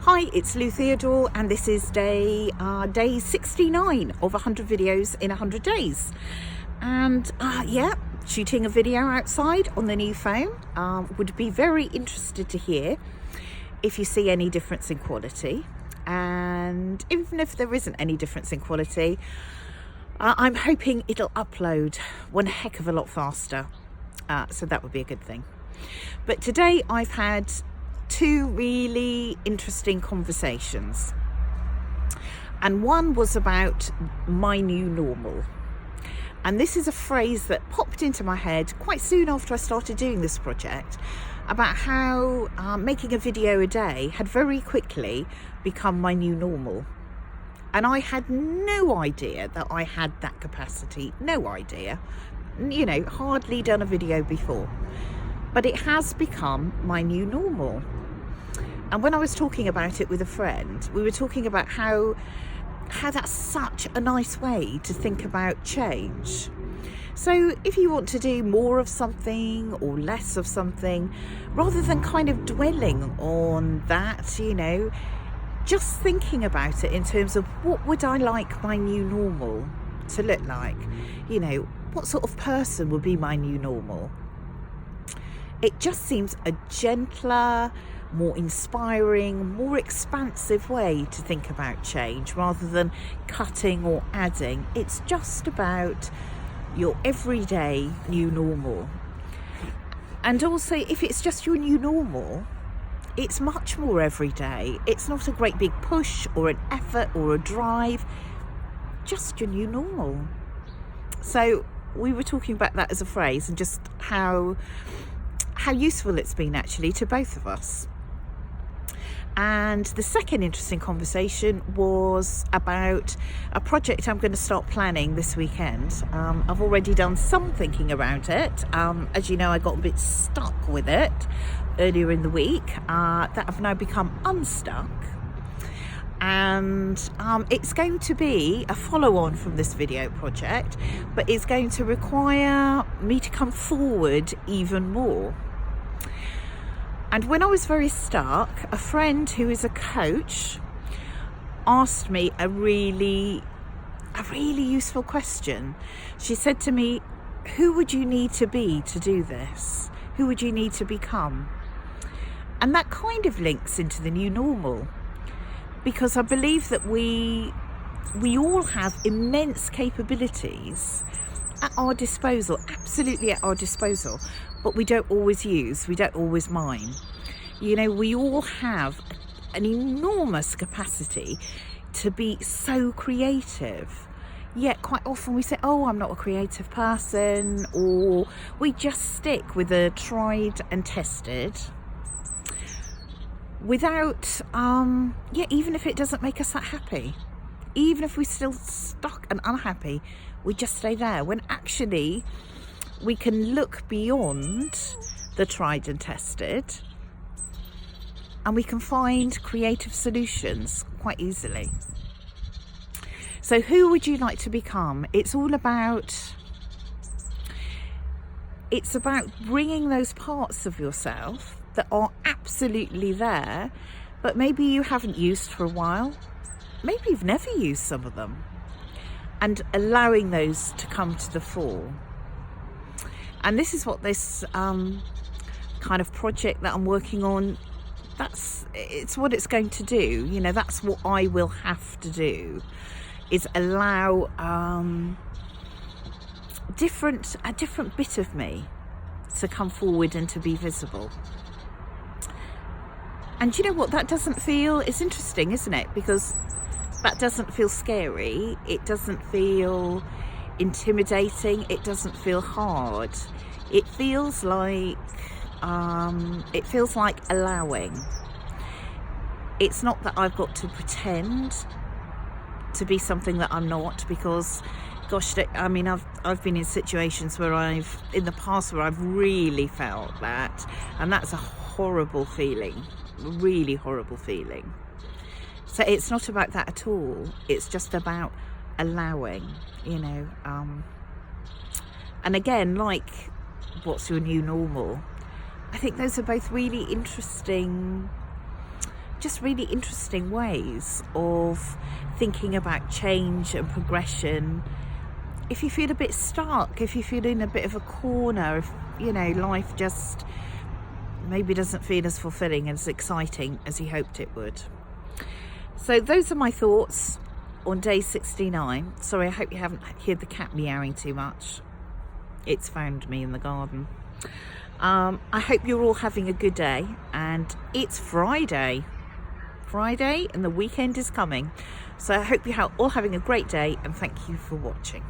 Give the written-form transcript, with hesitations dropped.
Hi, it's Lou Theodore, and this is day 69 of 100 videos in 100 days. And shooting a video outside on the new phone. Would be very interested to hear if you see any difference in quality. And even if there isn't any difference in quality, I'm hoping it'll upload one heck of a lot faster. So that would be a good thing. But today I've had two really interesting conversations, and one was about my new normal. And this is a phrase that popped into my head quite soon after I started doing this project, about how making a video a day had very quickly become my new normal. And I had no idea that I had that capacity. No idea. Hardly done a video before. But it has become my new normal. And when I was talking about it with a friend, we were talking about how that's such a nice way to think about change. So if you want to do more of something or less of something, rather than kind of dwelling on that, just thinking about it in terms of what would I like my new normal to look like? What sort of person would be my new normal? It just seems a gentler, more inspiring, more expansive way to think about change rather than cutting or adding. It's just about your everyday new normal. And also, if it's just your new normal, it's much more everyday. It's not a great big push or an effort or a drive, just your new normal. So we were talking about that as a phrase and just how useful it's been actually to both of us. And the second interesting conversation was about a project I'm going to start planning this weekend. I've already done some thinking around it. As you know, I got a bit stuck with it earlier in the week, that I've now become unstuck. And it's going to be a follow-on from this video project, but it's going to require me to come forward even more. And when I was very stuck, a friend who is a coach asked me a really useful question. She said to me, who would you need to be to do this? Who would you need to become? And that kind of links into the new normal, because I believe that we all have immense capabilities at our disposal, absolutely at our disposal, but we don't always use, we don't always mine. We all have an enormous capacity to be so creative, yet quite often we say, oh, I'm not a creative person, or we just stick with the tried and tested without, even if it doesn't make us that happy, even if we're still stuck and unhappy, we just stay there, when actually we can look beyond the tried and tested and we can find creative solutions quite easily. So who would you like to become? It's about bringing those parts of yourself that are absolutely there, but maybe you haven't used for a while. Maybe you've never used some of them, and allowing those to come to the fore. And this is what this kind of project that I'm working on, it's what it's going to do. That's what I will have to do, is allow a different bit of me to come forward and to be visible. And you know what, that doesn't feel, it's interesting, isn't it? Because that doesn't feel scary, it doesn't feel intimidating, it doesn't feel hard. It feels like allowing. It's not that I've got to pretend to be something that I'm not, because gosh, I've been in situations where in the past where I've really felt that, and that's a horrible feeling, really horrible feeling. So it's not about that at all. It's just about allowing, and again, like what's your new normal? I think those are both really interesting just really interesting ways of thinking about change and progression. If you feel a bit stuck, if you feel in a bit of a corner, if life just maybe doesn't feel as fulfilling, as exciting as you hoped it would. So those are my thoughts on day 69. Sorry, I hope you haven't heard the cat meowing too much. It's found me in the garden. I hope you're all having a good day, and it's Friday and the weekend is coming. So I hope you're all having a great day, and thank you for watching.